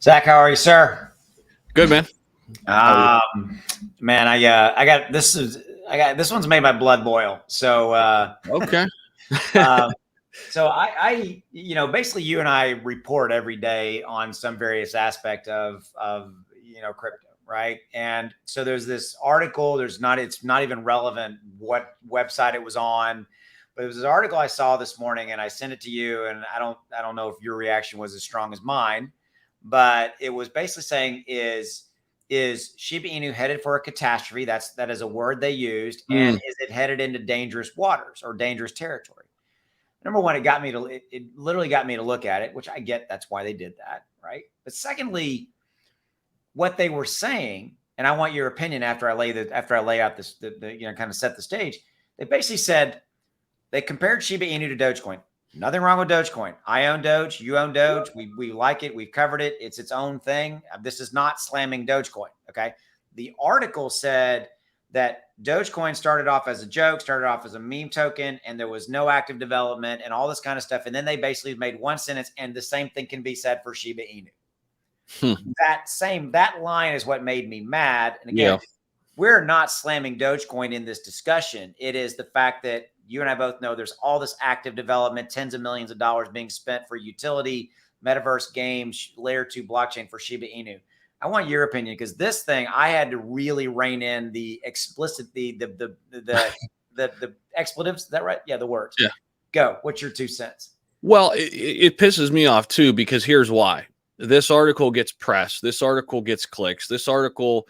Zach, how are you, sir? Good, man. Man, I got this one's made my blood boil. Okay. Um, basically, you and I report every day on some various aspect of crypto, right? And so there's this article. It's not even relevant what website it was on, but it was this article I saw this morning, and I sent it to you. And I don't know if your reaction was as strong as mine, but it was basically saying is Shiba Inu headed for a catastrophe? That is a word they used, and is it headed into dangerous waters or dangerous territory? Number one, it literally got me to look at it, which I get. That's why they did that, right? But secondly, what they were saying, and I want your opinion after I lay out this, kind of set the stage. They basically said they compared Shiba Inu to Dogecoin. Nothing wrong with Dogecoin. I own Doge. You own Doge. We like it. We've covered it. It's its own thing. This is not slamming Dogecoin. Okay. The article said that Dogecoin started off as a joke, started off as a meme token, and there was no active development and all this kind of stuff. And then they basically made one sentence, and the same thing can be said for Shiba Inu. That line is what made me mad. And again, we're not slamming Dogecoin in this discussion. It is the fact that you and I both know there's all this active development, tens of millions of dollars being spent for utility, metaverse games, layer 2 blockchain for Shiba Inu. I want your opinion, because this thing, I had to really rein in the explicit, the expletives. Is that right? Yeah, the words. Yeah. Go. What's your 2 cents? Well, it pisses me off too, because here's why. This article gets press. This article gets clicks. This article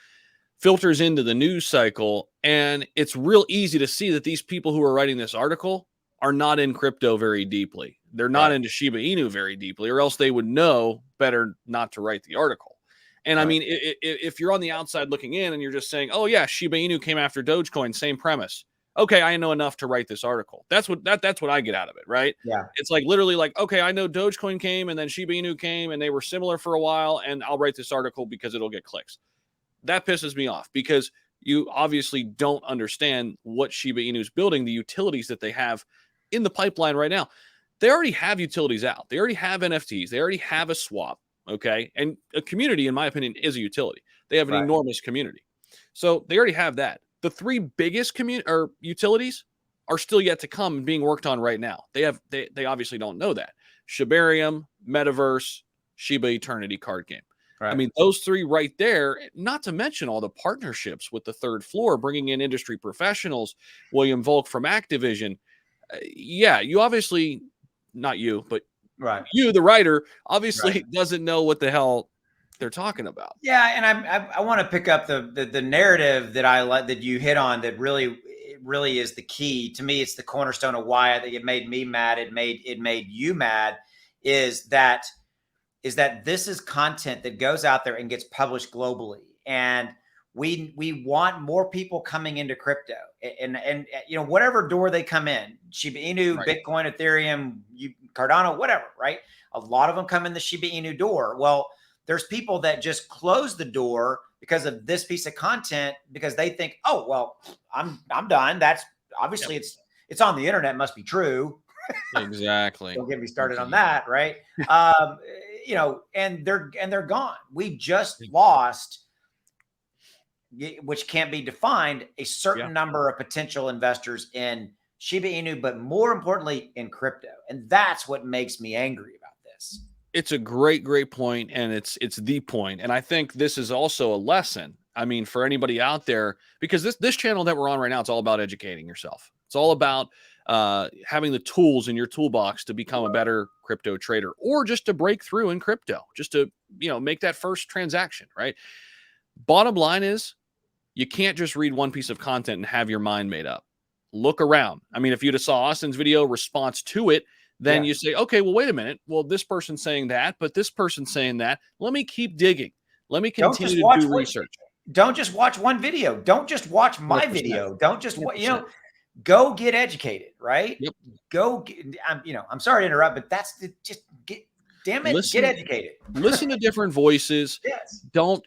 filters into the news cycle, and it's real easy to see that these people who are writing this article are not in crypto very deeply. They're not into Shiba Inu very deeply, or else they would know better not to write the article. And I mean, if you're on the outside looking in and you're just saying, oh yeah, Shiba Inu came after Dogecoin, same premise. Okay, I know enough to write this article. That's what I get out of it, right? Yeah. It's like literally like, okay, I know Dogecoin came and then Shiba Inu came and they were similar for a while, and I'll write this article because it'll get clicks. That pisses me off, because you obviously don't understand what Shiba Inu is building, the utilities that they have in the pipeline right now. They already have utilities out. They already have NFTs. They already have a swap. Okay. And a community, in my opinion, is a utility. They have an enormous community. So they already have that. The 3 biggest utilities are still yet to come, being worked on right now. They obviously don't know that. Shibarium, Metaverse, Shiba Eternity card game. Right. I mean, those 3 right there, not to mention all the partnerships with the third floor, bringing in industry professionals, William Volk from Activision. You obviously, not you, but you, the writer, obviously doesn't know what the hell they're talking about. Yeah, and I want to pick up the narrative that I like that you hit on, that really is the key to me. It's the cornerstone of why I think it made me mad. It made you mad. Is that this is content that goes out there and gets published globally, and we want more people coming into crypto, and whatever door they come in, Shiba Inu, Bitcoin, Ethereum, Cardano, whatever, right? A lot of them come in the Shiba Inu door. Well, there's people that just close the door because of this piece of content, because they think, oh, well, I'm done. That's obviously it's on the internet, must be true. Exactly. Don't get me started on that, right? And they're gone. We just lost, which can't be defined, a certain number of potential investors in Shiba Inu, but more importantly in crypto. And that's what makes me angry about this. It's a great point, and it's the point. And I think this is also a lesson. I mean, for anybody out there, because this channel that we're on right now, it's all about educating yourself. It's all about having the tools in your toolbox to become a better crypto trader, or just to break through in crypto, just to, make that first transaction, right? Bottom line is, you can't just read one piece of content and have your mind made up. Look around. I mean, if you'd have saw Austin's video response to it, then you say, okay, well, wait a minute. Well, this person's saying that, but this person's saying that. Let me keep digging. Let me continue to do research. Don't just watch one video. Don't just watch my 100%. Video. Don't just, go get educated, right? Yep. I'm sorry to interrupt, but that's get educated. Listen to different voices. Yes. Don't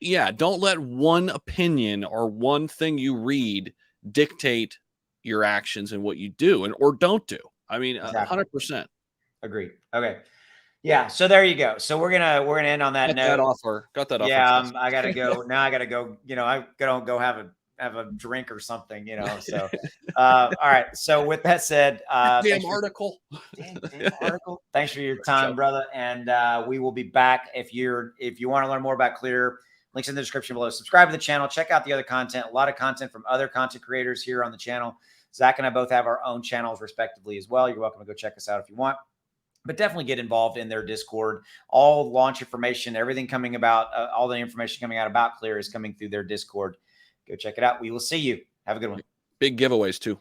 let one opinion or one thing you read dictate your actions and what you do or don't do. I mean, 100%. Agreed. Okay. Yeah. So there you go. So we're gonna end on that Got note. that offer. Got that offer. Yeah, Trust I gotta me. go now. I gotta go. I gotta go have a drink or something. So all right. So with that said, Damn thanks for article. damn article. Thanks for your For time, sure. brother. And we will be back if you want to learn more about Clear. Links in the description below. Subscribe to the channel. Check out the other content. A lot of content from other content creators here on the channel. Zach and I both have our own channels respectively as well. You're welcome to go check us out if you want. But definitely get involved in their Discord. All launch information, everything coming about, all the information coming out about Clear is coming through their Discord. Go check it out. We will see you. Have a good one. Big giveaways too.